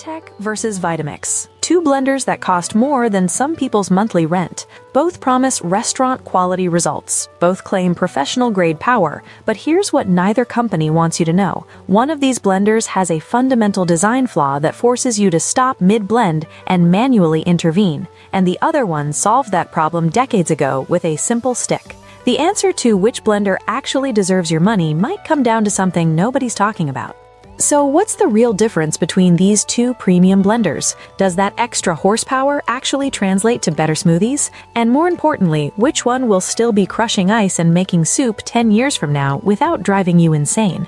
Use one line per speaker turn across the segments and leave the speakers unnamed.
Blendtec versus Vitamix. Two blenders that cost more than some people's monthly rent. Both promise restaurant-quality results. Both claim professional-grade power, but here's what neither company wants you to know. One of these blenders has a fundamental design flaw that forces you to stop mid-blend and manually intervene, and the other one solved that problem decades ago with a simple stick. The answer to which blender actually deserves your money might come down to something nobody's talking about. So what's the real difference between these two premium blenders? Does that extra horsepower actually translate to better smoothies? And more importantly, which one will still be crushing ice and making soup 10 years from now without driving you insane?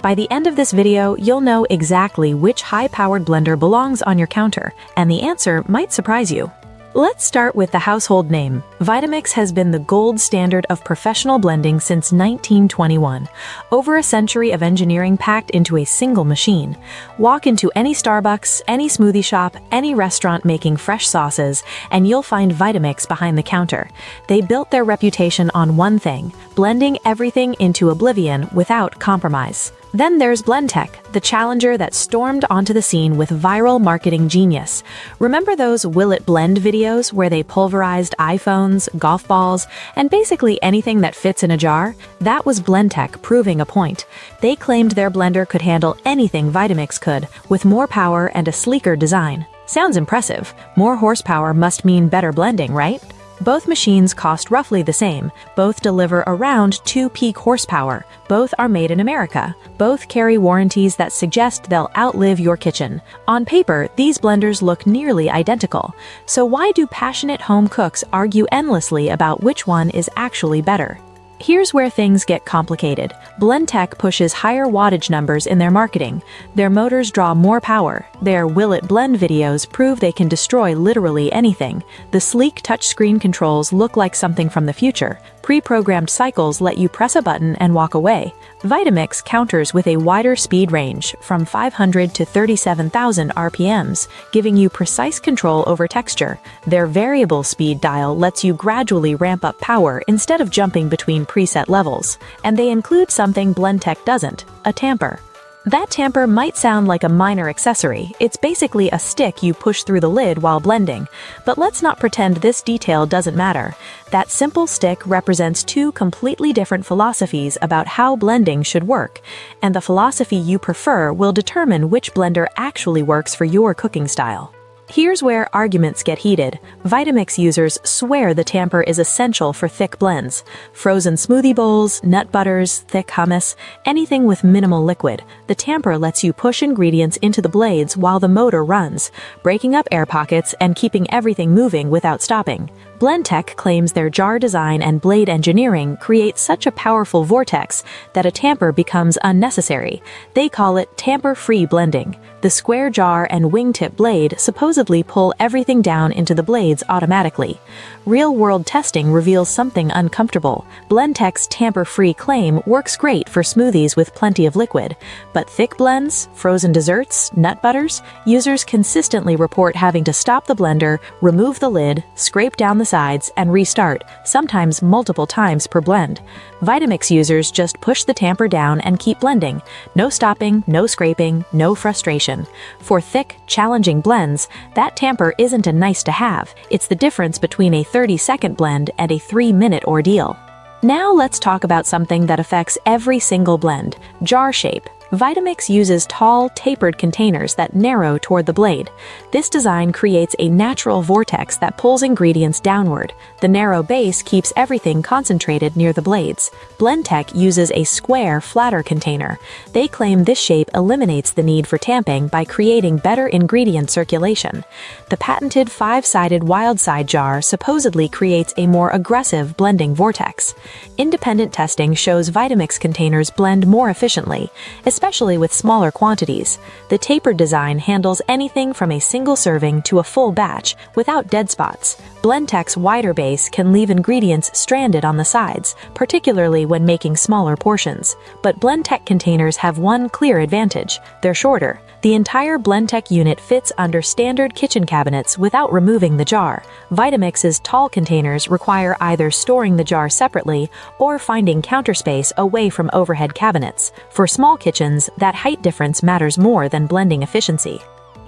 By the end of this video, you'll know exactly which high-powered blender belongs on your counter, and the answer might surprise you. Let's start with the household name. Vitamix has been the gold standard of professional blending since 1921. Over a century of engineering packed into a single machine. Walk into any Starbucks, any smoothie shop, any restaurant making fresh sauces, and you'll find Vitamix behind the counter. They built their reputation on one thing: blending everything into oblivion without compromise. Then there's Blendtec, the challenger that stormed onto the scene with viral marketing genius. Remember those "Will It Blend" videos where they pulverized iPhones, golf balls, and basically anything that fits in a jar? That was Blendtec proving a point. They claimed their blender could handle anything Vitamix could, with more power and a sleeker design. Sounds impressive. More horsepower must mean better blending, right? Both machines cost roughly the same. Both deliver around 2 peak horsepower. Both are made in America. Both carry warranties that suggest they'll outlive your kitchen. On paper, these blenders look nearly identical. So why do passionate home cooks argue endlessly about which one is actually better? Here's where things get complicated. Blendtec pushes higher wattage numbers in their marketing. Their motors draw more power. Their "Will It Blend" videos prove they can destroy literally anything. The sleek touchscreen controls look like something from the future. Pre-programmed cycles let you press a button and walk away. Vitamix counters with a wider speed range, from 500 to 37,000 RPMs, giving you precise control over texture. Their variable speed dial lets you gradually ramp up power instead of jumping between preset levels. And they include something Blendtec doesn't: a tamper. That tamper might sound like a minor accessory. It's basically a stick you push through the lid while blending. But let's not pretend this detail doesn't matter. That simple stick represents two completely different philosophies about how blending should work. And the philosophy you prefer will determine which blender actually works for your cooking style. Here's where arguments get heated. Vitamix users swear the tamper is essential for thick blends. Frozen smoothie bowls, nut butters, thick hummus, anything with minimal liquid. The tamper lets you push ingredients into the blades while the motor runs, breaking up air pockets and keeping everything moving without stopping. Blendtec claims their jar design and blade engineering create such a powerful vortex that a tamper becomes unnecessary. They call it tamper-free blending. The square jar and wingtip blade supposedly pull everything down into the blades automatically. Real-world testing reveals something uncomfortable. Blendtec's tamper-free claim works great for smoothies with plenty of liquid, but thick blends, frozen desserts, nut butters, users consistently report having to stop the blender, remove the lid, scrape down the sides, and restart, sometimes multiple times per blend. Vitamix users just push the tamper down and keep blending. No stopping, no scraping, no frustration. For thick, challenging blends, that tamper isn't a nice-to-have. It's the difference between a 30-second blend and a 3-minute ordeal. Now let's talk about something that affects every single blend: jar shape. Vitamix uses tall, tapered containers that narrow toward the blade. This design creates a natural vortex that pulls ingredients downward. The narrow base keeps everything concentrated near the blades. Blendtec uses a square, flatter container. They claim this shape eliminates the need for tamping by creating better ingredient circulation. The patented 5-sided wild side jar supposedly creates a more aggressive blending vortex. Independent testing shows Vitamix containers blend more efficiently, especially with smaller quantities. The tapered design handles anything from a single serving to a full batch without dead spots. Blendtec's wider base can leave ingredients stranded on the sides, particularly when making smaller portions. But Blendtec containers have one clear advantage: they're shorter. The entire Blendtec unit fits under standard kitchen cabinets without removing the jar. Vitamix's tall containers require either storing the jar separately or finding counter space away from overhead cabinets. For small kitchens, that height difference matters more than blending efficiency.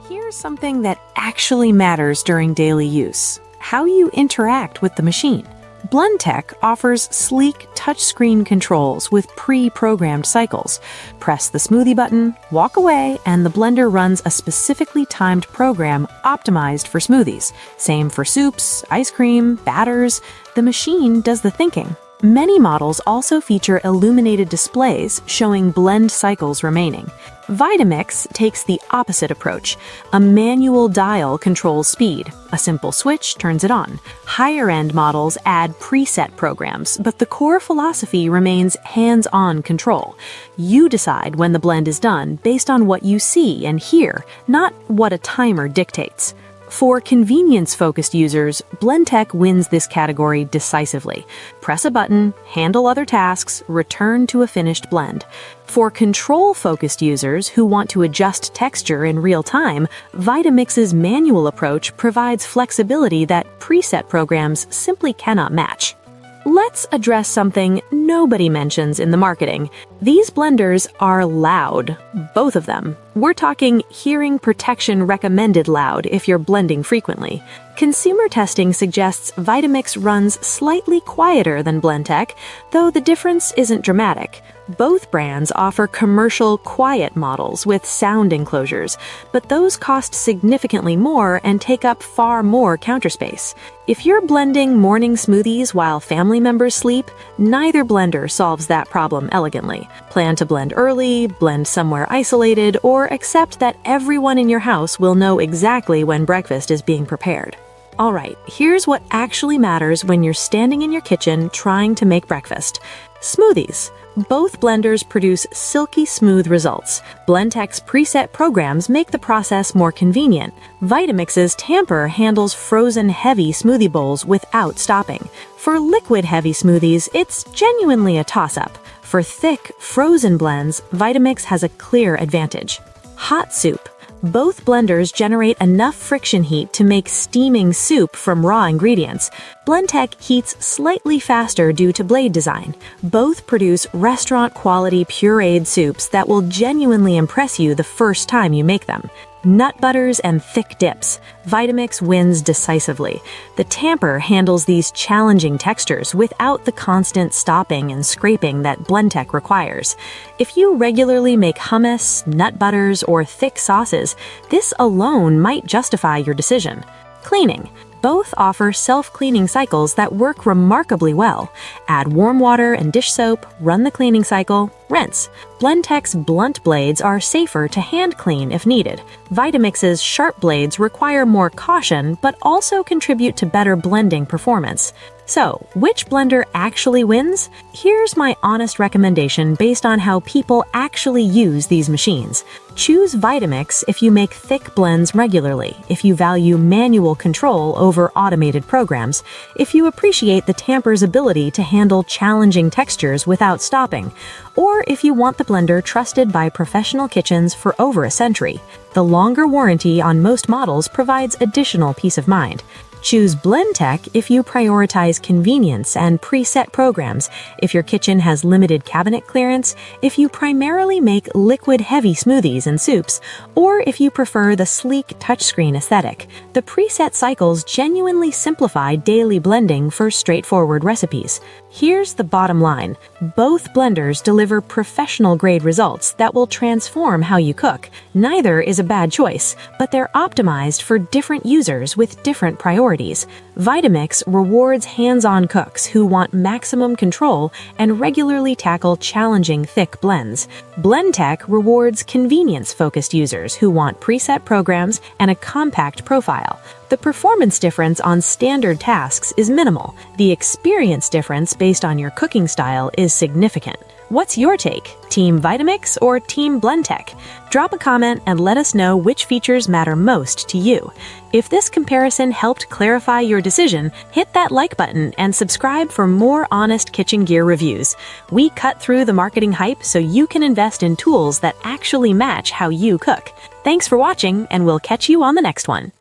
Here here's something that actually matters during daily use: how you interact with the machine. Blendtec offers sleek touchscreen controls with pre-programmed cycles. Press the smoothie button, walk away, and the blender runs a specifically timed program optimized for smoothies. Same for soups, ice cream, batters. The machine does the thinking. Many models also feature illuminated displays showing blend cycles remaining. Vitamix takes the opposite approach. A manual dial controls speed. A simple switch turns it on. Higher-end models add preset programs, but the core philosophy remains hands-on control. You decide when the blend is done based on what you see and hear, not what a timer dictates. For convenience-focused users, Blendtec wins this category decisively. Press a button, handle other tasks, return to a finished blend. For control-focused users who want to adjust texture in real time, Vitamix's manual approach provides flexibility that preset programs simply cannot match. Let's address something nobody mentions in the marketing. These blenders are loud, both of them. We're talking hearing protection recommended loud if you're blending frequently. Consumer testing suggests Vitamix runs slightly quieter than Blendtec, though the difference isn't dramatic. Both brands offer commercial quiet models with sound enclosures, but those cost significantly more and take up far more counter space. If you're blending morning smoothies while family members sleep, neither blender solves that problem elegantly. Plan to blend early, blend somewhere isolated, or accept that everyone in your house will know exactly when breakfast is being prepared. Alright, here's what actually matters when you're standing in your kitchen trying to make breakfast. Smoothies. Both blenders produce silky smooth results. Blendtec's preset programs make the process more convenient. Vitamix's Tamper handles frozen heavy smoothie bowls without stopping. For liquid heavy smoothies, it's genuinely a toss-up. For thick, frozen blends, Vitamix has a clear advantage. Hot soup. Both blenders generate enough friction heat to make steaming soup from raw ingredients. Blendtec heats slightly faster due to blade design. Both produce restaurant-quality pureed soups that will genuinely impress you the first time you make them. Nut butters and thick dips. Vitamix wins decisively. The Tamper handles these challenging textures without the constant stopping and scraping that Blendtec requires. If you regularly make hummus, nut butters, or thick sauces, this alone might justify your decision. Cleaning. Both offer self-cleaning cycles that work remarkably well. Add warm water and dish soap, run the cleaning cycle, rinse. Blendtec's blunt blades are safer to hand clean if needed. Vitamix's sharp blades require more caution but also contribute to better blending performance. So, which blender actually wins? Here's my honest recommendation based on how people actually use these machines. Choose Vitamix if you make thick blends regularly, if you value manual control over automated programs, if you appreciate the Tamper's ability to handle challenging textures without stopping, or if you want the blender trusted by professional kitchens for over a century. The longer warranty on most models provides additional peace of mind. Choose Blendtec if you prioritize convenience and preset programs, if your kitchen has limited cabinet clearance, if you primarily make liquid-heavy smoothies and soups, or if you prefer the sleek touchscreen aesthetic. The preset cycles genuinely simplify daily blending for straightforward recipes. Here's the bottom line. Both blenders deliver professional-grade results that will transform how you cook. Neither is a bad choice, but they're optimized for different users with different priorities. Vitamix rewards hands-on cooks who want maximum control and regularly tackle challenging thick blends. Blendtec rewards convenience-focused users who want preset programs and a compact profile. The performance difference on standard tasks is minimal. The experience difference based on your cooking style is significant. What's your take? Team Vitamix or Team Blendtec? Drop a comment and let us know which features matter most to you. If this comparison helped clarify your decision, hit that like button and subscribe for more honest kitchen gear reviews. We cut through the marketing hype so you can invest in tools that actually match how you cook. Thanks for watching, and we'll catch you on the next one.